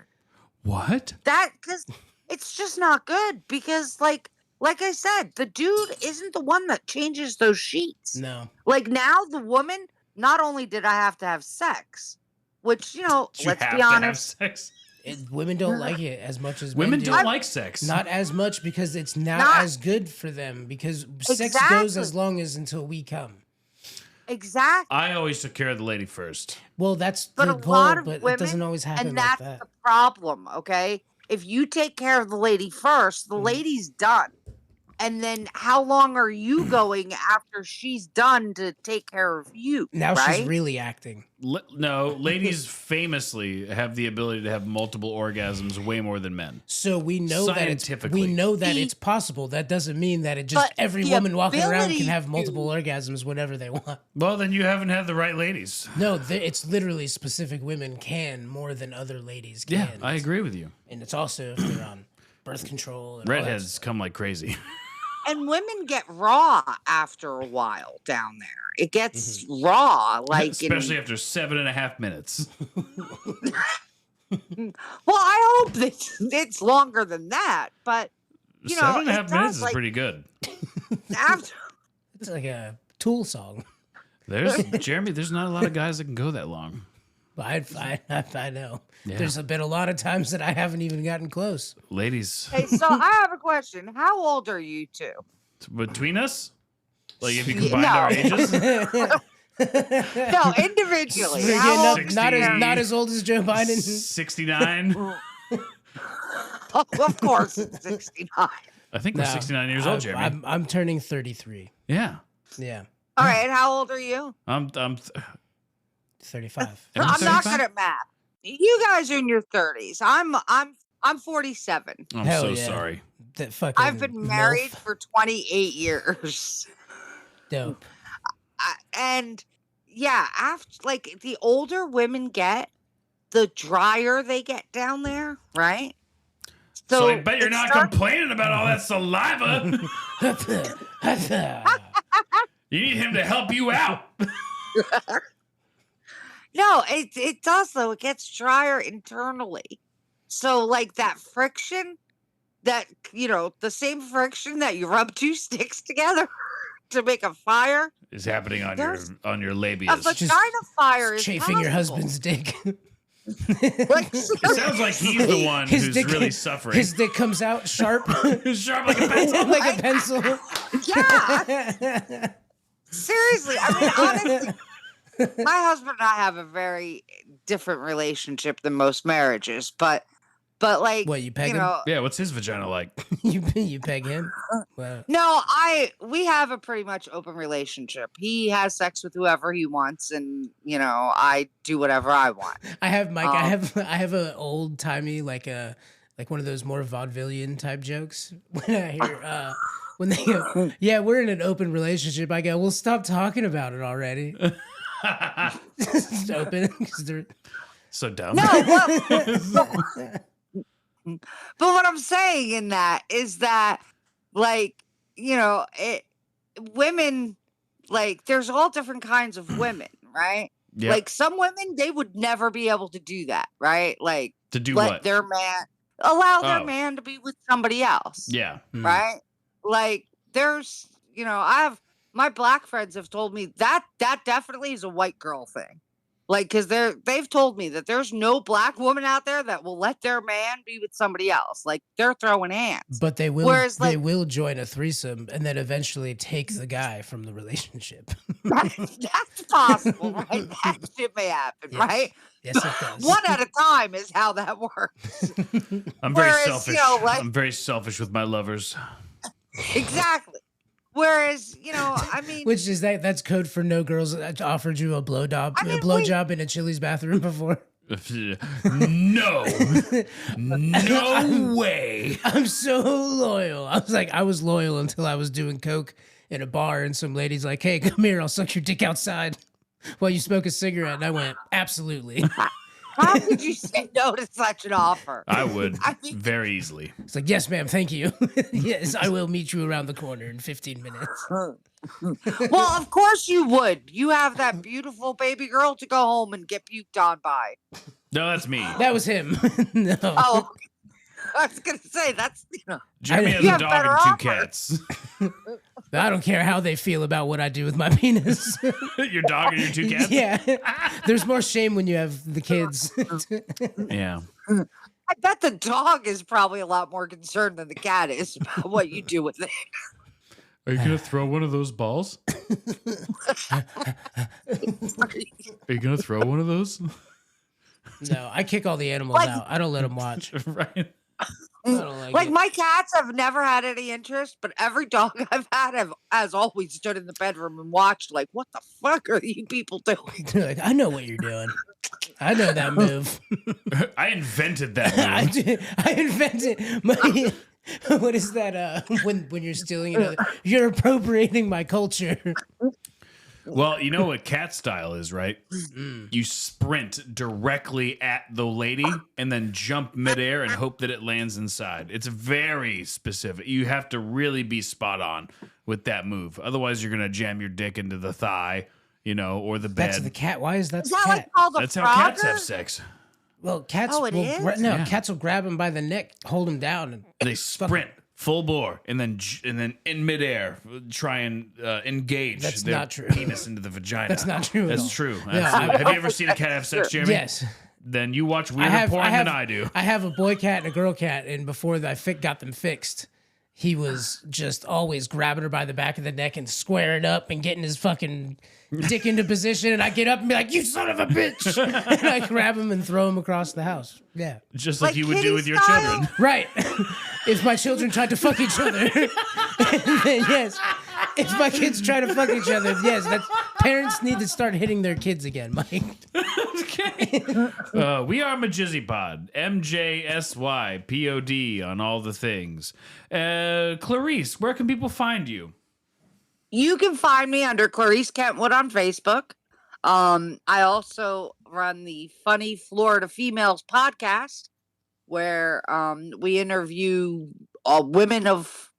What? Because it's just not good because like I said, the dude isn't the one that changes those sheets. no. Like now the woman, not only did I have to have sex, which, You let's have be to have honest. sex. Women don't like it as much as Women men do. don't like sex. Not as much because it's not as good for them because sex goes as Exactly. long as until we come. Exactly. I always took care of the lady first. Well, that's But the a goal, lot of but women, it doesn't always happen and like that's that. the problem, okay? If you take care of the lady first, the lady's done. And then how long are you going after she's done to take care of you? Now right? she's really acting. No, ladies famously have the ability to have multiple orgasms way more than men. So we know that it's The- it's possible. That doesn't mean that it just But every the woman walking around can ability have multiple to- orgasms whenever they want. Well, then you haven't had the right ladies. No, it's literally specific women can more than other ladies can. Yeah, I agree with you. And it's also if they're on birth control. And all that Redheads stuff. come like crazy. And women get raw after a while down there. It gets Mm-hmm. raw, like Especially after 7.5 minutes. well, I hope that it's longer than that, but you know, 7.5 it minutes sounds is like pretty good. after It's like a Tool song. Jeremy, there's not a lot of guys that can go that long. But I know. Yeah. There's been a lot of times that I haven't even gotten close. Ladies, Hey, so I have a question. How old are you two? between us? Like if you Yeah, combined our ages? No, individually. We're How getting old up, are you? not as old as Joe Biden. 69? Oh, of course, it's 69. I think we're No, 69 years old, Jeremy. I'm turning 33. Yeah. Yeah, All right, how old are you? I'm 35. Am I I'm not 35? good at math. You guys are in your 30s. I'm 47. I'm Hell so yeah. sorry. That fucking I've been married MILF. for 28 years. Dope. And yeah, after like the older women get, the drier they get down there, right? So, I bet you're it not starts- complaining about all that saliva. You need him to help you out. No, it does though. It gets drier internally. So like that friction, that the same friction that you rub two sticks together to make a fire. Is happening on There's- your A labias. vagina fire is Chafing your possible. husband's dick. Like, It sounds like he's the one who's really suffering. His dick comes out sharp, Sharp like a pencil. like a pencil. yeah. Seriously, I mean, honestly, my husband and I have a very different relationship than most marriages, but like, What, you peg him? Yeah, what's his vagina like? You peg him? Wow. No, we have a pretty much open relationship. He has sex with whoever he wants, and I do whatever I want. I have Mike. I have an old timey like one of those more vaudevillian type jokes when I hear when they go, yeah, we're in an open relationship. I go, well, stop talking about it already. It's open. 'Cause they're- So dumb. No, but what I'm saying in that is that, like, women, like, there's all different kinds of women, right? Yep. Like, some women, they would never be able to do that, right? Like, To do let what? their man allow their Oh. man to be with somebody else. Yeah. Right? Like, there's, my black friends have told me that definitely is a white girl thing. Like, because they've told me that there's no black woman out there that will let their man be with somebody else. Like, they're throwing hands. But they will. Whereas, they like- will join a threesome and then eventually take the guy from the relationship. That's possible, right? That shit may happen, Yes. right? Yes, it does. One at a time is how that works. I'm very Whereas, selfish. like- I'm very selfish with my lovers. Exactly. Whereas, I mean, Which is that's code for no girls offered you a blowjob in a Chili's bathroom before. No. No way. I'm so loyal. I was loyal until I was doing coke in a bar and some lady's like, hey, come here, I'll suck your dick outside while you smoke a cigarette. And I went, absolutely. how could you say no to such an offer? I would I mean- very easily. It's like, yes, ma'am, thank you. Yes, I will meet you around the corner in 15 minutes. Well, of course you would. You have that beautiful baby girl to go home and get puked on by. No, that's me. That was him. No. Oh, I was gonna say that's Jeremy has You a have dog better and 2 offers. cats. I don't care how they feel about what I do with my penis. Your dog and your 2 cats? Yeah. There's more shame when you have the kids. Yeah. I bet the dog is probably a lot more concerned than the cat is about what you do with it. Are you gonna throw one of those balls? Are you gonna throw one of those? No, I kick all the animals Like- out. I don't let them watch. Right. I don't like Like it. my cats have never had any interest, but every dog I've had has always stood in the bedroom and watched. Like, what the fuck are you people doing? They're like, I know what you're doing. I know that move. I invented that I, move. I invented my. What is that? When you're stealing you're appropriating my culture. Well, you know what cat style is, right? You sprint directly at the lady and then jump midair and hope that it lands inside. It's very specific. You have to really be spot on with that move. Otherwise, you're going to jam your dick into the thigh, or the bed. That's the cat. Why is that Is the that cat? like called a That's how cats Frogger? have sex. Well, cats Oh, it will is? no, Yeah. cats will grab him by the neck, hold him down, and They sprint full bore and then in midair try and engage That's their not true. penis into the vagina. That's not true at That's all. true. Yeah. Absolutely. Have you ever seen a cat have sex, Jeremy? yes. Then you watch weirder porn than I do. I have a boy cat and a girl cat, and before I got them fixed, he was just always grabbing her by the back of the neck and squaring up and getting his fucking dick into position. And I get up and be like, "You son of a bitch!" And I grab him and throw him across the house. Yeah, Just like Like you would do kitty with your style? children. right. If my children tried to fuck each other, then yes. If my kids try to fuck each other, yes. Parents need to start hitting their kids again, Mike. Okay. We are Majizzy Pod. MJSYPOD on all the things. Clarice, where can people find you? You can find me under Clarice Kentwood on Facebook. I also run the Funny Florida Females podcast, where we interview women of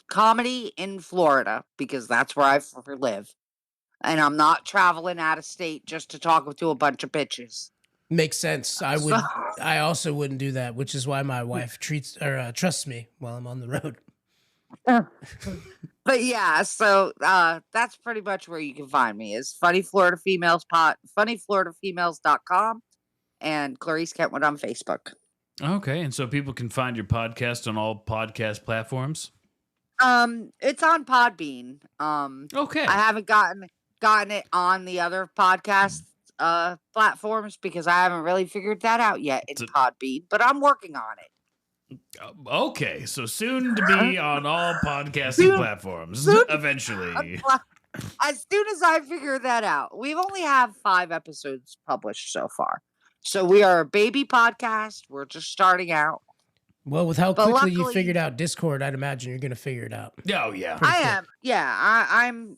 comedy in Florida, because that's where I live. And I'm not traveling out of state just to talk to a bunch of bitches. Makes sense. I also wouldn't do that, which is why my wife trusts me while I'm on the road. But yeah, so that's pretty much where you can find me is Funny Florida Females funnyfloridafemales.com. and Clarice Kentwood on Facebook. Okay, and so people can find your podcast on all podcast platforms. It's on Podbean. Okay, I haven't gotten it on the other podcast platforms because I haven't really figured that out yet in Podbean, but I'm working on it. Okay, so soon to be on all podcasting platforms eventually. As soon as I figure that out. We've only have 5 episodes published so far. So we are a baby podcast. We're just starting out. Well, with how quickly you figured out Discord, I'd imagine you're going to figure it out. Oh yeah, I am. Yeah,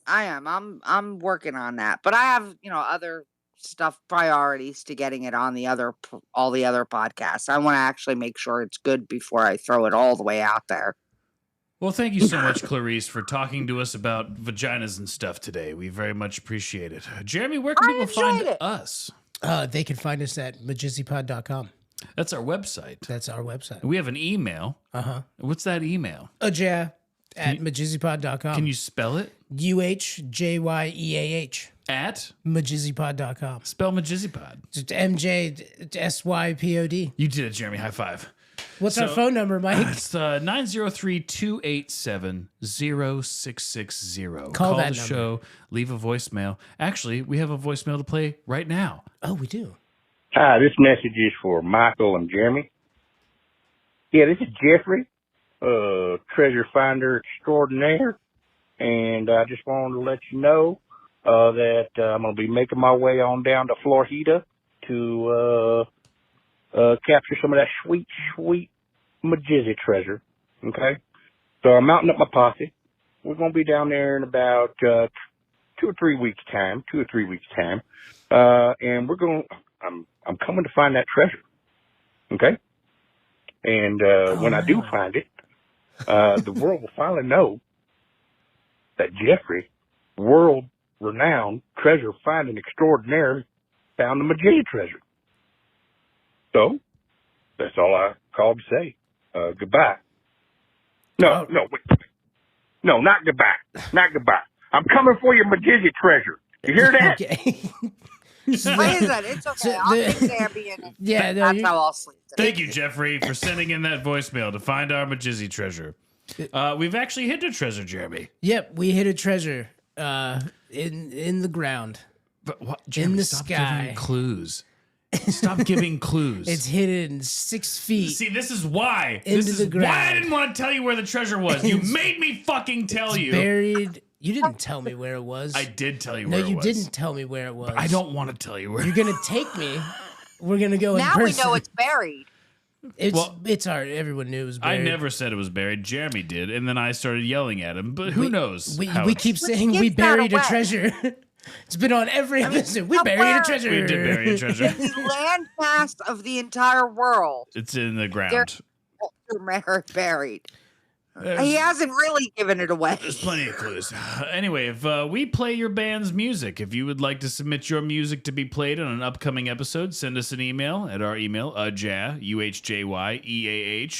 I am. I'm working on that. But I have, other stuff, priorities to getting it on all the other podcasts. I want to actually make sure it's good before I throw it all the way out there. Well, thank you so much, Clarice, for talking to us about vaginas and stuff today. We very much appreciate it. Jeremy, where can people find us? They can find us at majizzypod.com. That's our website. That's our website. We have an email. What's that email? Ajah at majizzypod.com. Can you spell it? UHJYEAH. At? Majizzypod.com. Spell Majizzypod. Just MJSYPOD. You did it, Jeremy. High five. What's our phone number, Mike? It's 903-287-0660. Call that the number. show. Leave a voicemail. Actually, we have a voicemail to play right now. Oh, we do. Hi, this message is for Michael and Jeremy. Yeah, this is Jeffrey, treasure finder extraordinaire, and I just wanted to let you know that I'm going to be making my way on down to Florida to capture some of that sweet, sweet Majizzy treasure. Okay, so I'm mounting up my posse. We're going to be down there in about 2 or 3 weeks' time, and we're going. I'm coming to find that treasure. Okay? And when I do find it, the world will finally know that Jeffrey, world-renowned treasure finding extraordinaire, found the Majizzy treasure. So, that's all I called to say. Goodbye. No, wait. No, not goodbye. Not goodbye. I'm coming for your Majizzy treasure. You hear that? Okay. What is that? It's okay. I'll take Zambi in it. Yeah, That's how I'll sleep today. Thank you, Jeffrey, for sending in that voicemail to find our Majizzy treasure. We've actually hit a treasure, Jeremy. Yep, we hit a treasure in the ground. But what, Jeremy, in the stop sky. giving clues. Stop giving clues. It's hidden 6 feet. See, this is why. Into This the is ground. why I didn't want to tell you where the treasure was. You made me fucking tell you. Buried. You didn't tell me where it was. I did tell you No, where it was. you didn't tell me where it was. But I don't want to tell you where. You're gonna take me. We're gonna go Now in we person. know it's buried. It's hard. Everyone knew it was I buried. never said it was buried. Jeremy did, and then I started yelling at him. But who knows? We how keep saying we gives that buried a away? treasure. It's been on every episode. We buried a treasure. we did bury a treasure. The landmass of the entire world. It's in the ground. Buried. He hasn't really given it away. There's plenty of clues. Anyway, if we play your band's music, if you would like to submit your music to be played on an upcoming episode, send us an email at our email, UHJYEAH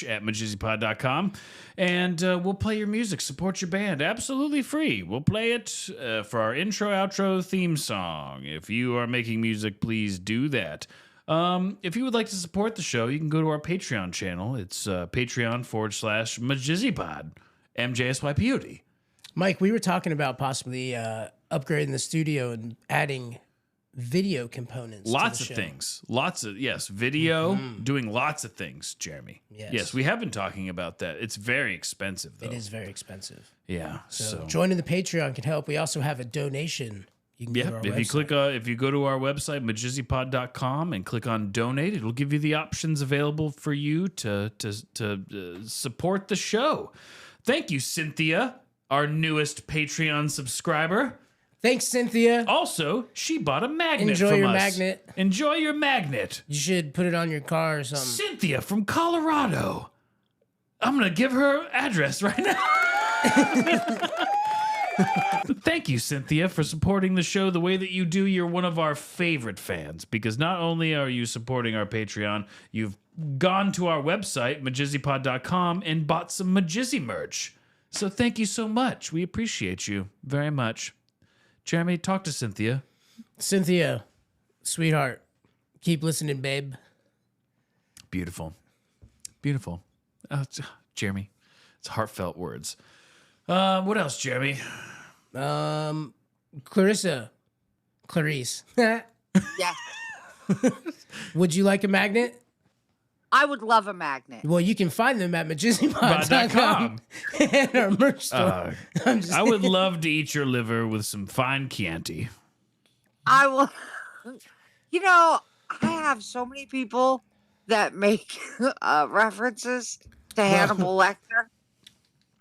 at majizzypod.com, and we'll play your music. Support your band. Absolutely free. We'll play it for our intro, outro, theme song. If you are making music, please do that. If you would like to support the show, you can go to our Patreon channel. It's Patreon.com/MajizzyPod. MJSYPOD. Mike, we were talking about possibly upgrading the studio and adding video components. Lots to of the show. things. Video, doing lots of things, Jeremy. Yes. We have been talking about that. It's very expensive, though. It is very expensive. Yeah. So joining the Patreon can help. We also have a donation. You can go to our website. If you go to our website, majizzypod.com, and click on donate, it'll give you the options available for you to support the show. Thank you, Cynthia, our newest Patreon subscriber. Thanks, Cynthia. Also, she bought a magnet Enjoy from your us. magnet. Enjoy your magnet. You should put it on your car or something. Cynthia from Colorado. I'm going to give her address right now. Thank you, Cynthia, for supporting the show the way that you do. You're one of our favorite fans because not only are you supporting our Patreon, you've gone to our website, majizzypod.com, and bought some Majizzy merch. So thank you so much. We appreciate you very much. Jeremy, talk to Cynthia. Cynthia, sweetheart, Keep listening, babe. Beautiful. Beautiful. Jeremy, it's heartfelt words. What else, Jeremy? Clarice. Yeah. Would you like a magnet? I would love a magnet. Well, you can find them at magicianpod.com and our merch store. I would love to eat your liver with some fine Chianti. I will. You know, I have so many people that make references to Hannibal Lecter.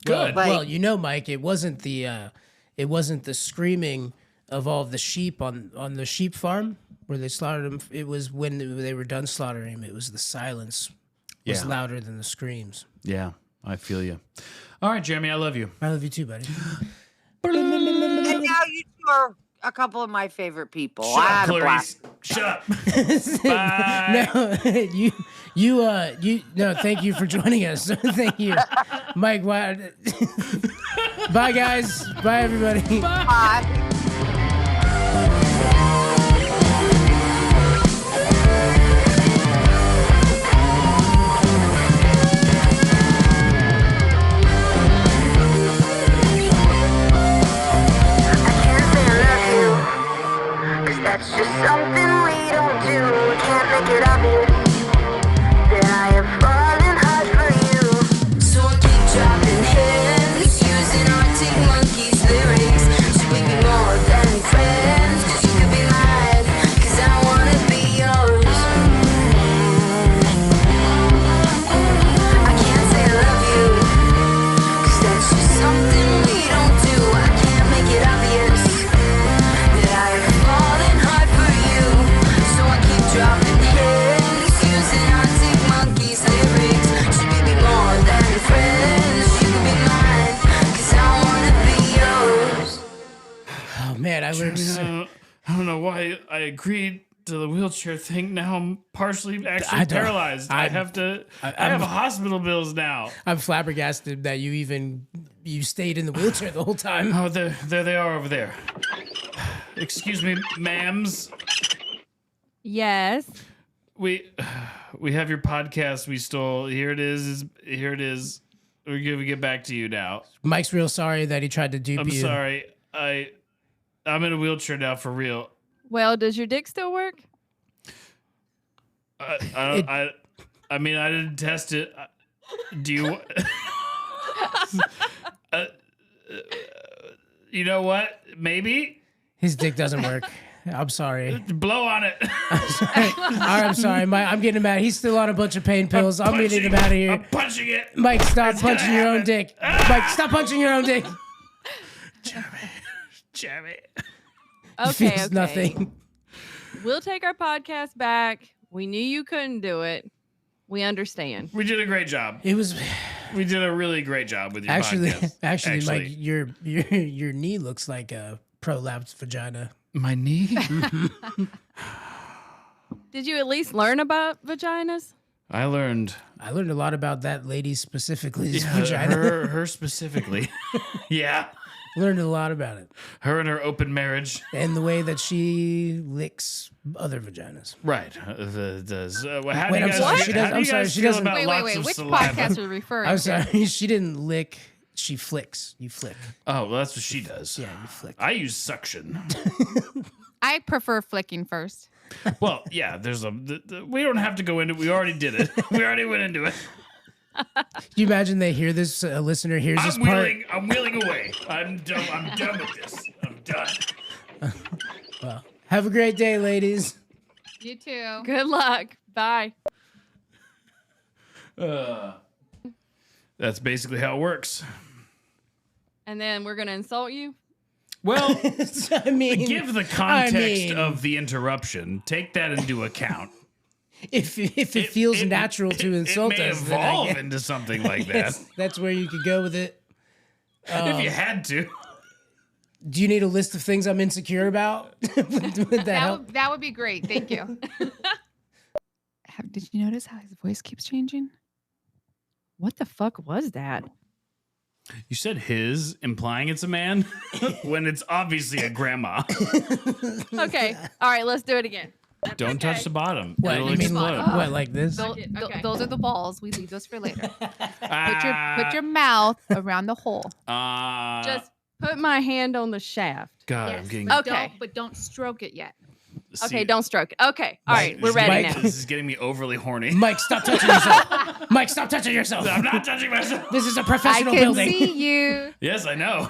Good. Well, you know, Mike, it wasn't the screaming of all the sheep on the sheep farm where they slaughtered them. It was when they were done slaughtering him. It was the silence was louder than the screams. Yeah, I feel you. All right, Jeremy, I love you. I love you too, buddy. And now you two are a couple of my favorite people. Shut up, Clarice. Shut up. Bye. No, thank you for joining us. Thank you, Mike. Bye, guys. Bye, everybody. Bye. That's just something we don't do. Can't make it obvious that I am falling hard for you. So I keep dropping hints, using Arctic Monkeys lyrics to make me more than friends. 'Cause you could be mine, 'cause I wanna be yours. I can't say I love you, 'cause that's just something we don't do. I can't make it obvious that I am falling hard for you. So I keep dropping hints, using Arctic Monkeys lyrics to make me more than friends. You can be mine, 'cause I wanna be yours. Oh man, I learned. I don't know why I agreed to the wheelchair thing. Now I'm partially actually paralyzed. I have hospital bills now. I'm flabbergasted that you stayed in the wheelchair the whole time. Oh, there they are over there. Excuse me, ma'ams. Yes. We have your podcast we stole. Here it is. Here it is. We're gonna get back to you now. Mike's real sorry that he tried to dupe I'm you. sorry. I'm in a wheelchair now for real. Well, does your dick still work? I mean, I didn't test it. Do you? You know what? Maybe His dick doesn't work. I'm sorry. blow on it. I'm sorry, Mike. I'm getting mad. He's still on a bunch of pain pills. I'm getting him out of here. I'm punching it. Mike, stop It's punching gonna your own happen. dick. Mike, stop punching your own dick. Jeremy. He Okay, feels okay. nothing. We'll take our podcast back. We knew you couldn't do it. We understand. We did a great job. It was We did a really great job with your podcast. actually, Mike, your knee looks like a prolapsed vagina. My knee? Did you at least learn about vaginas? I learned I learned a lot about that lady specifically. Vagina. her specifically. Yeah. Learned a lot about it Her and her open marriage. and the way that she licks other vaginas. Right. How Wait, do you I'm guys, sorry, how she do doesn't- you I'm sorry, guys she feel doesn't- about Wait, lots of which saliva? podcast are you referring I'm to? sorry, she didn't lick. She flicks. You flick. Oh, well, that's what she does. Yeah, you flick. I use suction. I prefer flicking first. Well, yeah, there's we don't have to go into it. We already did it. We already went into it. Can you imagine they hear this? A listener hears this part. I'm wheeling away. I'm done with this. I'm done. Well, have a great day, ladies. You too. Good luck. Bye. That's basically how it works. And then we're going to insult you? Well, I mean, give the context mean- of the interruption. Take that into account. if it feels natural to insult it may us, then I evolve guess- into something like that. that's where you could go with it. If you had to. Do you need a list of things I'm insecure about? Would that help? That would be great. Thank you. Did you notice how his voice keeps changing? What the fuck was that? You said his, implying it's a man, when it's obviously a grandma. Okay. All right, let's do it again. Don't touch the bottom. What It'll you mean? explode. What like this? Okay. Those are the balls. We leave those for later. Ah. Put your mouth around the hole. Just put my hand on the shaft. God, I'm getting. Okay. But don't stroke it yet. Okay, don't stroke it. Okay, all right, we're ready now. This is getting me overly horny. Mike, stop touching yourself. Mike, stop touching yourself. I'm not touching myself. This is a I professional can building. see you. Yes, I know.